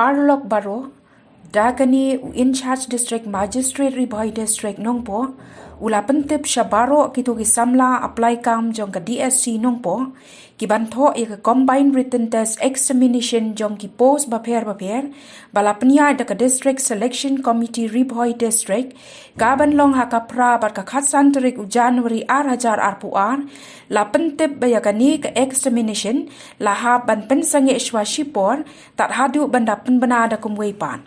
parlok baro dagani in charge district magistrate ri Bhoi district nongpo ula pentip shabaro kitu ki Samla apply kam jong ka DSC nongpo ki bantho ya combined written test examination jong ki post baper bala penya da ka district selection committee ri Bhoi district gaban long hakapra bar ka khatsan tarik January 2024 la pentip baya ka ni ka examination la ha ban pensange shwashipor tat hadu banda penbena da kumwei pan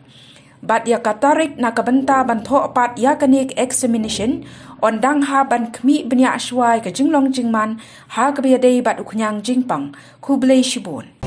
bat ya katarik na kabenta bantho pat ya kanik examination ondang ha ban khmi bnya ashwai ka jinglong jingman ha ka biadei bat uknyang jingpang kublei shibun